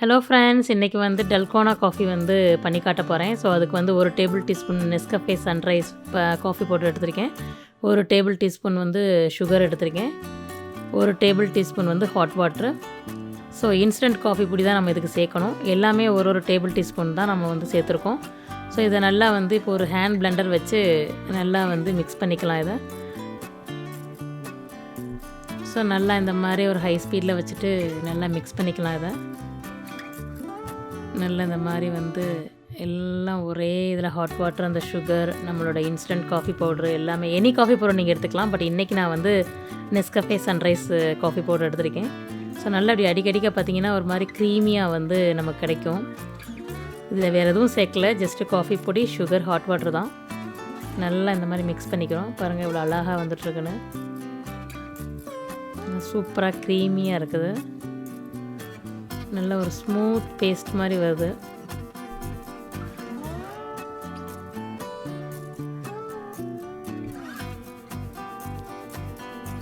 Hello friends, இன்றைக்கி வந்து dalgona coffee வந்து பண்ணி காட்ட போகிறேன். ஸோ அதுக்கு வந்து 1 table teaspoon Nescafe sunrise coffee powder எடுத்திருக்கேன். 1 டேபிள் டீஸ்பூன் வந்து சுகர் எடுத்திருக்கேன். 1 டேபிள் டீஸ்பூன் வந்து hot water. So instant coffee பொடி தான் நம்ம இதுக்கு சேர்க்கணும். எல்லாமே ஒரு டேபிள் டீஸ்பூன் தான் நம்ம வந்து சேர்த்துருக்கோம். ஸோ இதை நல்லா வந்து இப்போ ஒரு ஹேண்ட் பிளெண்டர் வச்சு நல்லா வந்து மிக்ஸ் பண்ணிக்கலாம் இதை. ஸோ நல்லா இந்த மாதிரி ஒரு ஹை ஸ்பீடில் வச்சுட்டு நல்லா மிக்ஸ் பண்ணிக்கலாம் இதை. நல்லா இந்த மாதிரி வந்து எல்லாம் ஒரே இதில் ஹாட் வாட்டர், அந்த சுகர், நம்மளோட இன்ஸ்டன்ட் காஃபி பவுட்ரு எல்லாமே எனி காஃபி பவுடர் நீங்கள் எடுத்துக்கலாம். பட் இன்றைக்கி நான் வந்து நெஸ்கஃபே சன்ரைஸ் காஃபி பவுடர் எடுத்திருக்கேன். ஸோ நல்லா அப்படி அடிக்கடிக்க பார்த்திங்கன்னா ஒரு மாதிரி க்ரீமியாக வந்து நமக்கு கிடைக்கும். இதில் வேறு எதுவும் சேர்க்கல, ஜஸ்ட்டு காஃபி பொடி, சுகர், ஹாட் வாட்டர் தான். நல்லா இந்த மாதிரி மிக்ஸ் பண்ணிக்கிறோம். பாருங்கள் இவ்வளோ அழகாக வந்துட்டுருக்குன்னு. சூப்பராக க்ரீமியாக இருக்குது. நல்ல ஒரு ஸ்மூத் பேஸ்ட் மாதிரி வருது.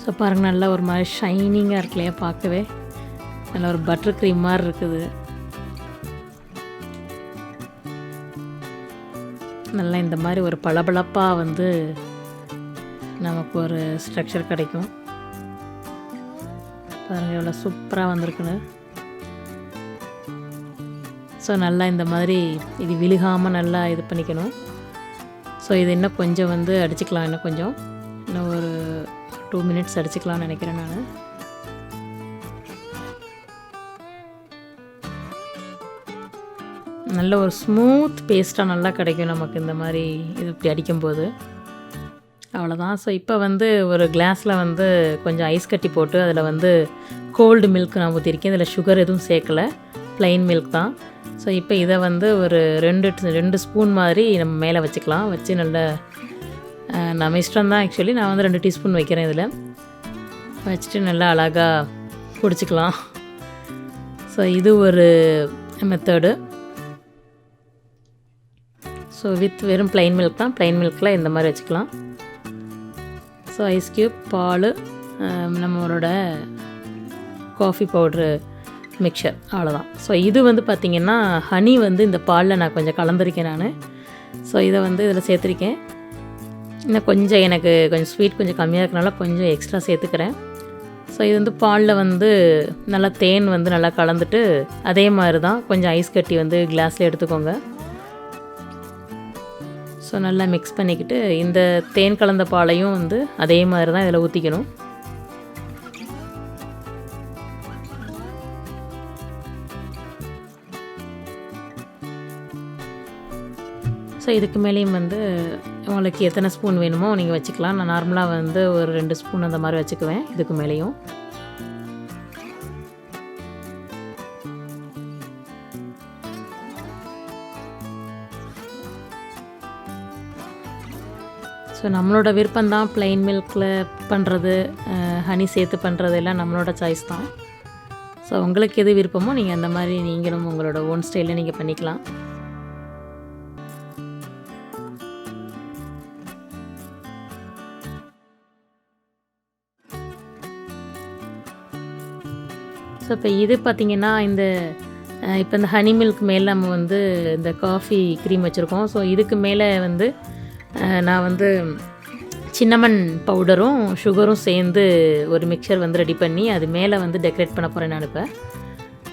ஸோ பாருங்கள் நல்லா ஒரு மாதிரி ஷைனிங்காக இருக்கு இல்லையா, பார்க்கவே நல்ல ஒரு பட்டர் க்ரீம் மாதிரி இருக்குது. நல்லா இந்த மாதிரி ஒரு பளபளப்பாக வந்து நமக்கு ஒரு ஸ்ட்ரக்சர் கிடைக்கும். பாருங்கள் எவ்வளோ சூப்பராக வந்திருக்குன்னு. ஸோ நல்லா இந்த மாதிரி இது விழுகாமல் நல்லா இது பண்ணிக்கணும். ஸோ இது இன்னும் கொஞ்சம் வந்து அடிச்சுக்கலாம், இன்னும் ஒரு 2 மினிட்ஸ் அடிச்சுக்கலாம்னு நினைக்கிறேன் நான். நல்ல ஒரு ஸ்மூத் பேஸ்ட்டாக நல்லா கிடைக்கும் நமக்கு இந்த மாதிரி இது இப்படி அடிக்கும்போது. அவ்வளோதான். ஸோ இப்போ வந்து ஒரு கிளாஸில் வந்து கொஞ்சம் ஐஸ் கட்டி போட்டு அதில் வந்து கோல்டு மில்க் நான் ஊற்றிருக்கேன். இதில் சுகர் எதுவும் சேர்க்கலை, ப்ளைன் மில்க் தான். ஸோ இப்போ இதை வந்து ஒரு 2 ஸ்பூன் மாதிரி நம்ம மேலே வச்சுக்கலாம். வச்சு நல்லா நம்ம இஷ்டம் தான். ஆக்சுவலி நான் வந்து 2 டீஸ்பூன் வைக்கிறேன் இதில். வச்சுட்டு நல்லா அழகாக குடிச்சிக்கலாம். ஸோ இது ஒரு மெத்தடு. ஸோ வித் வெறும் ப்ளைன் மில்க் தான். ப்ளைன் மில்கில் இந்த மாதிரி வச்சுக்கலாம். ஸோ ஐஸ் க்யூப், பால், நம்மளோட காஃபி பவுட்ரு மிக்சர், அவ்வளோதான். ஸோ இது வந்து பார்த்திங்கன்னா ஹனி வந்து இந்த பாலில் நான் கொஞ்சம் கலந்துருக்கேன் நான். ஸோ இதை வந்து இதில் சேர்த்துருக்கேன். இன்னும் கொஞ்சம் எனக்கு கொஞ்சம் ஸ்வீட் கொஞ்சம் கம்மியாக இருக்கனால கொஞ்சம் எக்ஸ்ட்ரா சேர்த்துக்கிறேன். ஸோ இது வந்து பாலில் வந்து நல்லா தேன் வந்து நல்லா கலந்துட்டு அதே மாதிரி தான் கொஞ்சம் ஐஸ் கட்டி வந்து கிளாஸில் எடுத்துக்கோங்க. ஸோ நல்லா மிக்ஸ் பண்ணிக்கிட்டு இந்த தேன் கலந்த பாலையும் வந்து அதே மாதிரி தான் இதில் ஊற்றிக்கணும். ஸோ இதுக்கு மேலேயும் வந்து உங்களுக்கு எத்தனை ஸ்பூன் வேணுமோ நீங்கள் வச்சுக்கலாம். நான் நார்மலாக வந்து ஒரு 2 ஸ்பூன் அந்த மாதிரி வச்சுக்குவேன் இதுக்கு மேலேயும். ஸோ நம்மளோட விருப்பம்தான். ப்ளைன் மில்கில் பண்ணுறது, ஹனி சேர்த்து பண்ணுறது எல்லாம் நம்மளோட சாய்ஸ் தான். ஸோ உங்களுக்கு எது விருப்பமோ நீங்கள் அந்த மாதிரி நீங்களும் உங்களோட ஓன் ஸ்டைலில் நீங்கள் பண்ணிக்கலாம். ஸோ இப்போ இது பார்த்திங்கன்னா இப்போ இந்த ஹனி மில்க் மேலே நம்ம வந்து இந்த காஃபி க்ரீம் வச்சுருக்கோம். ஸோ இதுக்கு மேலே வந்து நான் வந்து சின்னமன் பவுடரும் சுகரும் சேர்ந்து ஒரு மிக்சர் வந்து ரெடி பண்ணி அது மேலே வந்து டெக்கரேட் பண்ண போகிறேன் நான் இப்போ.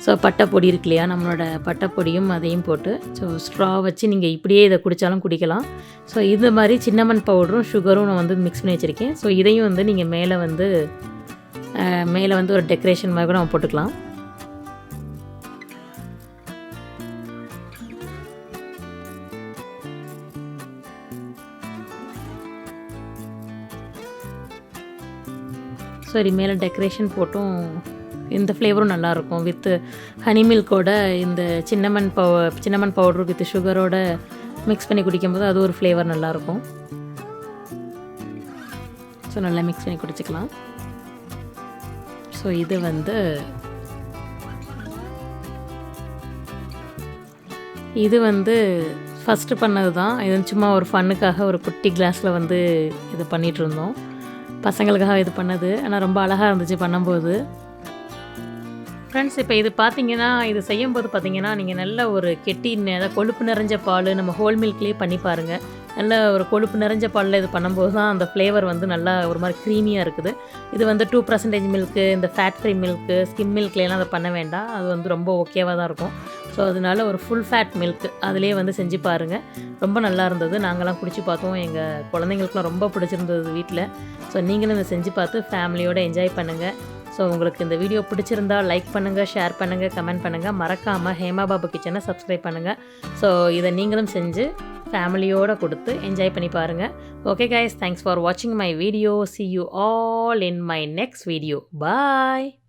ஸோ பட்டை பொடி இருக்கு இல்லையா, நம்மளோட பட்டை பொடியும் அதையும் போட்டு ஸோ ஸ்ட்ரா வச்சு நீங்கள் இப்படியே இதை குடித்தாலும் குடிக்கலாம். ஸோ இது மாதிரி சின்னமன் பவுடரும் சுகரும் நான் வந்து மிக்ஸ் பண்ணி வச்சுருக்கேன். ஸோ இதையும் வந்து நீங்கள் மேலே வந்து ஒரு டெக்கரேஷன் மாதிரி கூட நம்ம போட்டுக்கலாம். சரி, மேலே டெக்கரேஷன் போட்டும் இந்த ஃப்ளேவரும் நல்லாயிருக்கும். வித் ஹனி மில்கோட இந்த சின்னமன் பவுடர் வித் சுகரோட மிக்ஸ் பண்ணி குடிக்கும்போது அது ஒரு ஃப்ளேவர் நல்லாயிருக்கும். ஸோ நல்லா மிக்ஸ் பண்ணி குடிச்சிக்கலாம். ஸோ இது வந்து ஃபஸ்ட்டு பண்ணது தான். இது சும்மா ஒரு ஃபன்னுக்காக ஒரு குட்டி கிளாஸில் வந்து இது பண்ணிகிட்ருந்தோம். பசங்களுக்காக இது பண்ணது. ஆனால் ரொம்ப அழகாக இருந்துச்சு பண்ணும்போது. ஃப்ரெண்ட்ஸ் இப்போ இது பார்த்தீங்கன்னா, இது செய்யும்போது பார்த்தீங்கன்னா, நீங்கள் நல்ல ஒரு அதாவது கொழுப்பு நிறைஞ்ச பால் நம்ம ஹோல் மில்க்லேயே பண்ணி பாருங்கள். நல்ல ஒரு கொழுப்பு நிறைஞ்ச பாலில் இது பண்ணும்போது தான் அந்த ஃப்ளேவர் வந்து நல்லா ஒரு மாதிரி க்ரீமியாக இருக்குது. இது வந்து 2% மில்க்கு, இந்த ஃபேட் ஃப்ரீ மில்க்கு, ஸ்கிம் மில்க்லாம் அதை பண்ண வேண்டாம். அது வந்து ரொம்ப ஓகேவாக தான் இருக்கும். ஸோ அதனால ஒரு ஃபுல் ஃபேட் மில்க் அதிலே வந்து செஞ்சு பாருங்கள். ரொம்ப நல்லா இருந்தது. நாங்கள்லாம் குடிச்சு பார்த்தோம். எங்கள் குழந்தைங்களுக்குலாம் ரொம்ப பிடிச்சிருந்தது வீட்டில். ஸோ நீங்களும் இதை செஞ்சு பார்த்து ஃபேமிலியோடு என்ஜாய் பண்ணுங்கள். ஸோ உங்களுக்கு இந்த வீடியோ பிடிச்சிருந்தா லைக் பண்ணுங்கள், ஷேர் பண்ணுங்கள், கமெண்ட் பண்ணுங்கள். மறக்காமல் ஹேமா பாபு கிச்சனை சப்ஸ்கிரைப் பண்ணுங்கள். ஸோ இதை நீங்களும் செஞ்சு ஃபேமிலியோடு கொடுத்து என்ஜாய் பண்ணி பாருங்கள். ஓகே கைஸ், தேங்க்ஸ் ஃபார் வாட்சிங் my video. See you all in my next video. Bye.